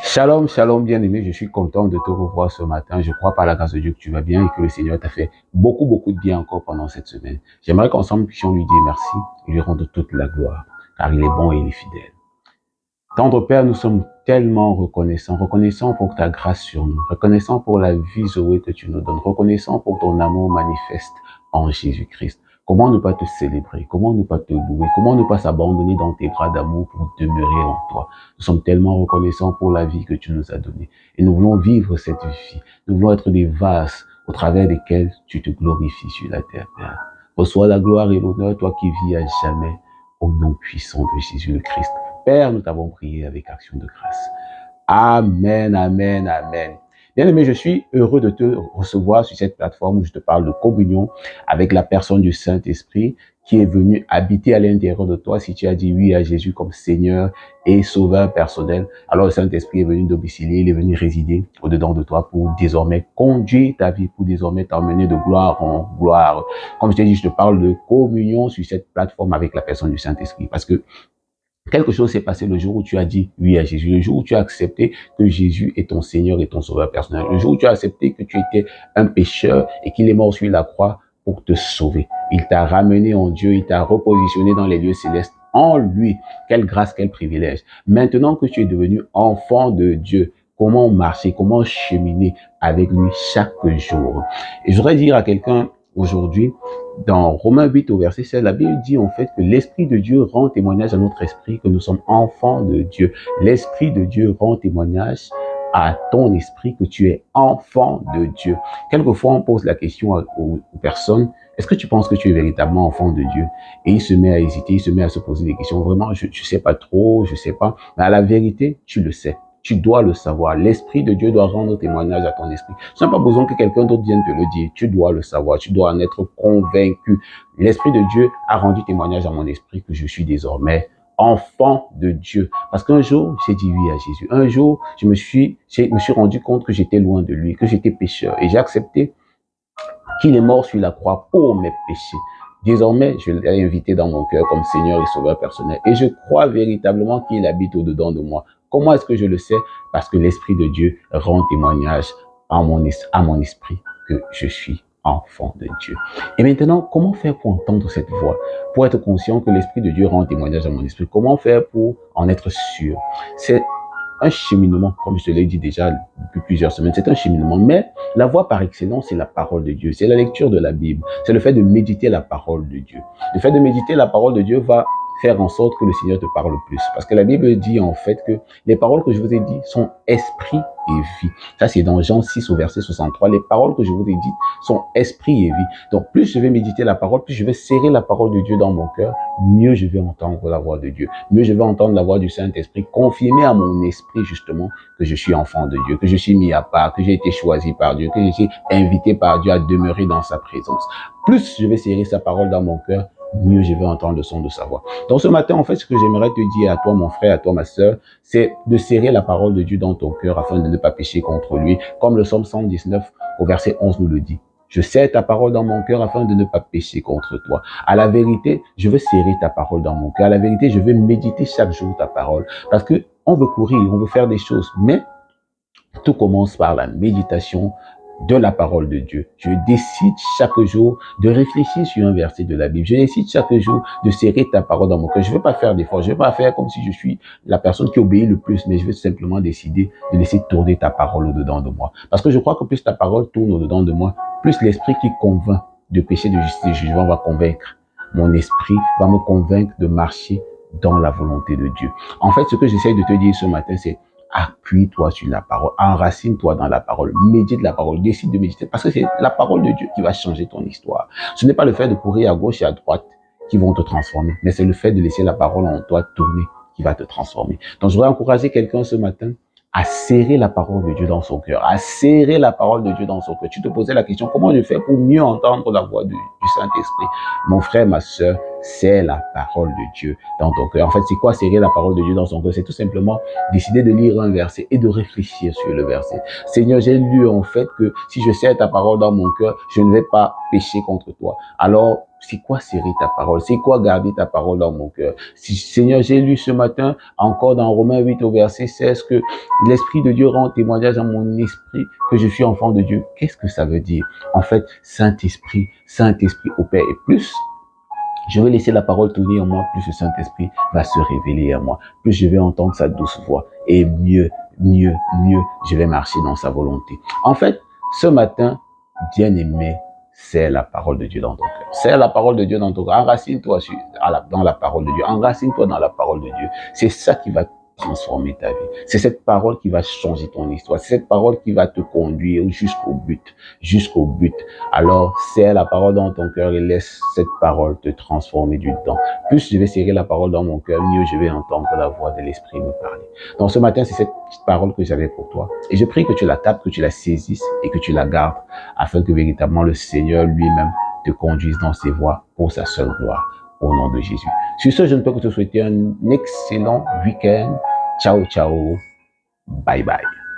Shalom, shalom, bien-aimé, je suis content de te revoir ce matin. Je crois par la grâce de Dieu que tu vas bien et que le Seigneur t'a fait beaucoup, beaucoup de bien encore pendant cette semaine. J'aimerais qu'ensemble puissions lui dire merci et lui rendre toute la gloire, car il est bon et il est fidèle. Tendre Père, nous sommes tellement reconnaissants pour ta grâce sur nous, reconnaissants pour la vie Zoé que tu nous donnes, reconnaissants pour ton amour manifeste en Jésus-Christ. Comment ne pas te célébrer, comment ne pas te louer, comment ne pas s'abandonner dans tes bras d'amour pour demeurer en toi. Nous sommes tellement reconnaissants pour la vie que tu nous as donnée et nous voulons vivre cette vie. Nous voulons être des vases au travers desquels tu te glorifies sur la terre, Père. Reçois la gloire et l'honneur, toi qui vis à jamais, au nom puissant de Jésus le Christ. Père, nous t'avons prié avec action de grâce. Amen, amen, amen. Bien-aimé, je suis heureux de te recevoir sur cette plateforme où je te parle de communion avec la personne du Saint-Esprit qui est venu habiter à l'intérieur de toi. Si tu as dit oui à Jésus comme Seigneur et Sauveur personnel, alors le Saint-Esprit est venu domicilier, il est venu résider au-dedans de toi pour désormais conduire ta vie, pour désormais t'emmener de gloire en gloire. Comme je t'ai dit, je te parle de communion sur cette plateforme avec la personne du Saint-Esprit parce que quelque chose s'est passé le jour où tu as dit oui à Jésus, le jour où tu as accepté que Jésus est ton Seigneur et ton Sauveur personnel, le jour où tu as accepté que tu étais un pécheur et qu'il est mort sur la croix pour te sauver. Il t'a ramené en Dieu, il t'a repositionné dans les lieux célestes en lui. Quelle grâce, quel privilège. Maintenant que tu es devenu enfant de Dieu, comment marcher, comment cheminer avec lui chaque jour. Et je voudrais dire à quelqu'un aujourd'hui, dans Romains 8 au verset 16, la Bible dit en fait que l'Esprit de Dieu rend témoignage à notre esprit que nous sommes enfants de Dieu. L'Esprit de Dieu rend témoignage à ton esprit que tu es enfant de Dieu. Quelquefois, on pose la question aux personnes, est-ce que tu penses que tu es véritablement enfant de Dieu? Et il se met à hésiter, il se met à se poser des questions. Vraiment, je sais pas trop, je sais pas. Mais à la vérité, tu le sais. Tu dois le savoir. L'Esprit de Dieu doit rendre témoignage à ton esprit. Tu n'as pas besoin que quelqu'un d'autre vienne te le dire. Tu dois le savoir. Tu dois en être convaincu. L'Esprit de Dieu a rendu témoignage à mon esprit que je suis désormais enfant de Dieu. Parce qu'un jour, j'ai dit oui à Jésus. Un jour, je me suis rendu compte que j'étais loin de lui, que j'étais pécheur. Et j'ai accepté qu'il est mort sur la croix pour mes péchés. Désormais, je l'ai invité dans mon cœur comme Seigneur et Sauveur personnel. Et je crois véritablement qu'il habite au-dedans de moi. Comment est-ce que je le sais? Parce que l'Esprit de Dieu rend témoignage à mon esprit que je suis enfant de Dieu. Et maintenant, comment faire pour entendre cette voix? Pour être conscient que l'Esprit de Dieu rend témoignage à mon esprit. Comment faire pour en être sûr? C'est un cheminement, comme je te l'ai dit déjà depuis plusieurs semaines, c'est un cheminement. Mais la voie par excellence, c'est la parole de Dieu. C'est la lecture de la Bible. C'est le fait de méditer la parole de Dieu. Le fait de méditer la parole de Dieu va faire en sorte que le Seigneur te parle plus. Parce que la Bible dit en fait que les paroles que je vous ai dites sont esprit et vie. Ça, c'est dans Jean 6 au verset 63. Les paroles que je vous ai dites sont esprit et vie. Donc, plus je vais méditer la parole, plus je vais serrer la parole de Dieu dans mon cœur, mieux je vais entendre la voix de Dieu. Mieux je vais entendre la voix du Saint-Esprit, confirmer à mon esprit justement que je suis enfant de Dieu, que je suis mis à part, que j'ai été choisi par Dieu, que j'ai été invité par Dieu à demeurer dans sa présence. Plus je vais serrer sa parole dans mon cœur, mieux je vais entendre le son de sa voix. Donc ce matin, en fait, ce que j'aimerais te dire à toi, mon frère, à toi, ma sœur, c'est de serrer la parole de Dieu dans ton cœur afin de ne pas pécher contre lui, comme le psaume 119 au verset 11 nous le dit. Je serre ta parole dans mon cœur afin de ne pas pécher contre toi. À la vérité, je veux serrer ta parole dans mon cœur. À la vérité, je veux méditer chaque jour ta parole. Parce que on veut courir, on veut faire des choses, mais tout commence par la méditation de la parole de Dieu. Je décide chaque jour de réfléchir sur un verset de la Bible. Je décide chaque jour de serrer ta parole dans mon cœur. Je ne vais pas faire d'efforts. Je ne vais pas faire comme si je suis la personne qui obéit le plus, mais je vais simplement décider de laisser tourner ta parole au-dedans de moi. Parce que je crois que plus ta parole tourne au-dedans de moi, plus l'esprit qui convainc de péché, de justice, de jugement va convaincre. Mon esprit va me convaincre de marcher dans la volonté de Dieu. En fait, ce que j'essaie de te dire ce matin, c'est appuie-toi sur la parole, enracine-toi dans la parole, médite la parole, décide de méditer, parce que c'est la parole de Dieu qui va changer ton histoire. Ce n'est pas le fait de courir à gauche et à droite qui vont te transformer, mais c'est le fait de laisser la parole en toi tourner qui va te transformer. Donc, je voudrais encourager quelqu'un ce matin à serrer la parole de Dieu dans son cœur, à serrer la parole de Dieu dans son cœur. Tu te posais la question, comment je fais pour mieux entendre la voix du Saint-Esprit? Mon frère, ma sœur, c'est la parole de Dieu dans ton cœur. En fait, c'est quoi serrer la parole de Dieu dans son cœur? C'est tout simplement décider de lire un verset et de réfléchir sur le verset. Seigneur, j'ai lu en fait que si je serre ta parole dans mon cœur, je ne vais pas pécher contre toi. Alors, C'est quoi serrer ta parole? C'est quoi garder ta parole dans mon cœur? Si, Seigneur, j'ai lu ce matin, encore dans Romains 8 au verset 16, que l'Esprit de Dieu rend témoignage à mon esprit que je suis enfant de Dieu. Qu'est-ce que ça veut dire? En fait, Saint-Esprit, Saint-Esprit opère. Et plus je vais laisser la parole tourner en moi, plus le Saint-Esprit va se révéler à moi. Plus je vais entendre sa douce voix. Et mieux, je vais marcher dans sa volonté. En fait, ce matin, bien-aimé, c'est la parole de Dieu dans ton cœur. C'est la parole de Dieu dans ton cœur. Enracine-toi dans la parole de Dieu. Enracine-toi dans la parole de Dieu. C'est ça qui va transformer ta vie. C'est cette parole qui va changer ton histoire. C'est cette parole qui va te conduire jusqu'au but. Jusqu'au but. Alors, serre la parole dans ton cœur et laisse cette parole te transformer du temps. Plus je vais serrer la parole dans mon cœur, mieux je vais entendre la voix de l'Esprit me parler. Donc ce matin, c'est cette petite parole que j'avais pour toi. Et je prie que tu la captes, que tu la saisisses et que tu la gardes afin que véritablement le Seigneur lui-même te conduise dans ses voies pour sa seule gloire. Au nom de Jésus. Sur ce, je ne peux que te souhaiter un excellent week-end. Ciao, ciao. Bye bye.